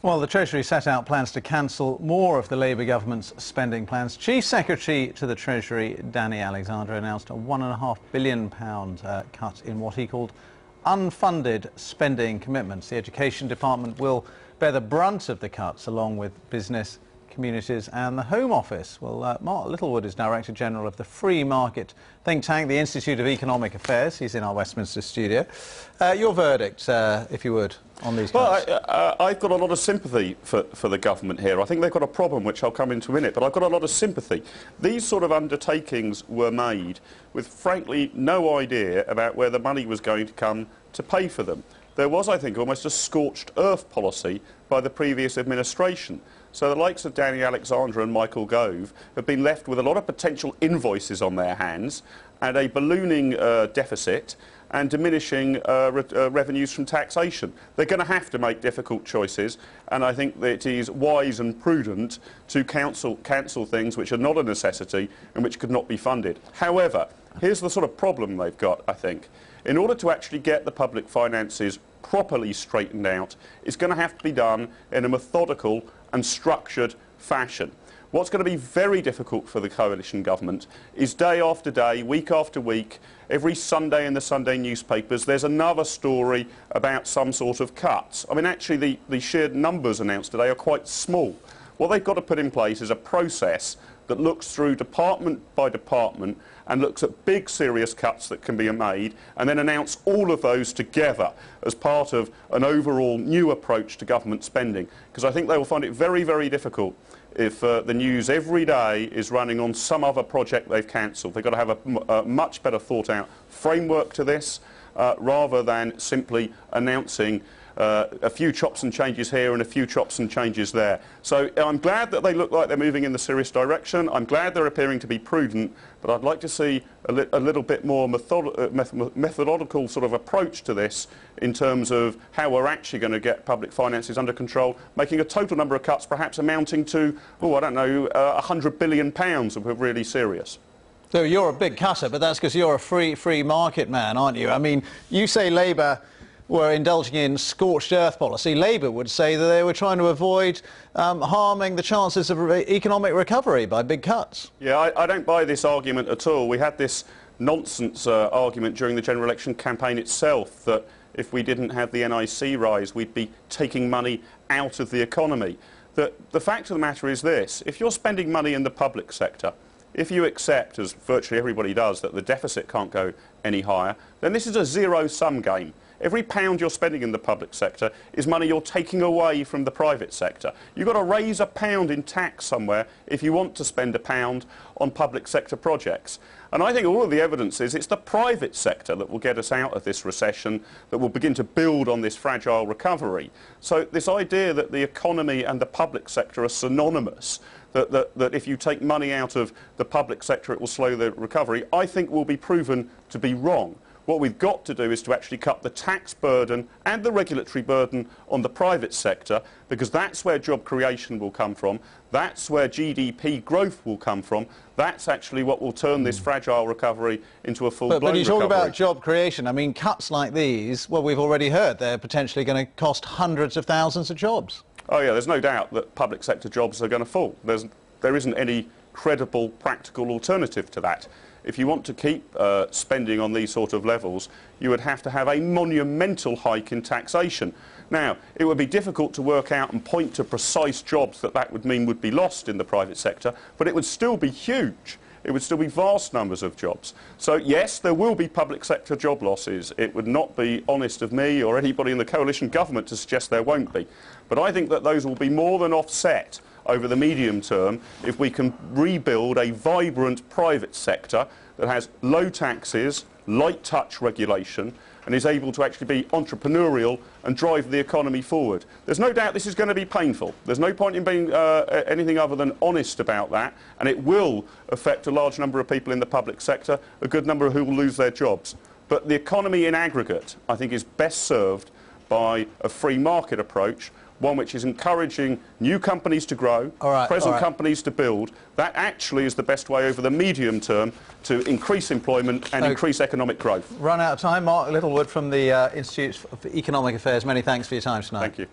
Well, the Treasury set out plans to cancel more of the Labour government's spending plans. Chief Secretary to the Treasury, Danny Alexander, announced a £1.5 billion cut in what he called unfunded spending commitments. The Education Department will bear the brunt of the cuts, along with business, communities and the Home Office. Well, Mark Littlewood is Director General of the free market think tank, the Institute of Economic Affairs. He's in our Westminster studio. Your verdict, if you would, on these cuts? Well, I've got a lot of sympathy for the government here. I think they've got a problem, which I'll come into in a minute, but I've got a lot of sympathy. These sort of undertakings were made with, frankly, no idea about where the money was going to come to pay for them. There was, I think, almost a scorched earth policy by the previous administration. So the likes of Danny Alexander and Michael Gove have been left with a lot of potential invoices on their hands and a ballooning deficit and diminishing revenues from taxation. They're going to have to make difficult choices, and I think that it is wise and prudent to cancel things which are not a necessity and which could not be funded. However, here's the sort of problem they've got, I think. In order to actually get the public finances properly straightened out, it's going to have to be done in a methodical and structured fashion. What's going to be very difficult for the coalition government is day after day, week after week, every Sunday in the Sunday newspapers, there's another story about some sort of cuts. I mean, actually, the shared numbers announced today are quite small. What they've got to put in place is a process that looks through department by department and looks at big, serious cuts that can be made, and then announce all of those together as part of an overall new approach to government spending. Because I think they will find it very, very difficult if the news every day is running on some other project they've cancelled. They've got to have a much better thought-out framework to this, rather than simply announcing a few chops and changes here and a few chops and changes there. So I'm glad that they look like they're moving in the serious direction. I'm glad they're appearing to be prudent, but I'd like to see a little bit more methodological sort of approach to this in terms of how we're actually going to get public finances under control, making a total number of cuts perhaps amounting to, I don't know, £100 billion if we're really serious. So you're a big cutter, but that's because you're a free market man, aren't you? I mean, you say Labour were indulging in scorched earth policy. Labour would say that they were trying to avoid harming the chances of economic recovery by big cuts. Yeah, I don't buy this argument at all. We had this nonsense argument during the general election campaign itself that if we didn't have the NIC rise, we'd be taking money out of the economy. The fact of the matter is this: if you're spending money in the public sector, if you accept, as virtually everybody does, that the deficit can't go any higher, then this is a zero-sum game. Every pound you're spending in the public sector is money you're taking away from the private sector. You've got to raise a pound in tax somewhere if you want to spend a pound on public sector projects. And I think all of the evidence is it's the private sector that will get us out of this recession, that will begin to build on this fragile recovery. So this idea that the economy and the public sector are synonymous, that if you take money out of the public sector it will slow the recovery, I think will be proven to be wrong. What we've got to do is to actually cut the tax burden and the regulatory burden on the private sector, because that's where job creation will come from, that's where GDP growth will come from, that's actually what will turn this fragile recovery into a full-blown recovery. But you talk about job creation, I mean, cuts like these, well, we've already heard they're potentially going to cost hundreds of thousands of jobs. Oh yeah, there's no doubt that public sector jobs are going to fall. There isn't any credible, practical alternative to that. If you want to keep spending on these sort of levels, you would have to have a monumental hike in taxation. Now, it would be difficult to work out and point to precise jobs that would mean would be lost in the private sector, but it would still be huge. It would still be vast numbers of jobs. So yes, there will be public sector job losses. It would not be honest of me or anybody in the coalition government to suggest there won't be. But I think that those will be more than offset over the medium term if we can rebuild a vibrant private sector that has low taxes, light touch regulation, and is able to actually be entrepreneurial and drive the economy forward. There's no doubt this is going to be painful. There's no point in being anything other than honest about that, and it will affect a large number of people in the public sector, a good number who will lose their jobs. But the economy in aggregate, I think, is best served by a free market approach, one which is encouraging new companies to grow, present companies to build. That actually is the best way over the medium term to increase employment and increase economic growth. Run out of time. Mark Littlewood from the Institute for Economic Affairs, many thanks for your time tonight. Thank you.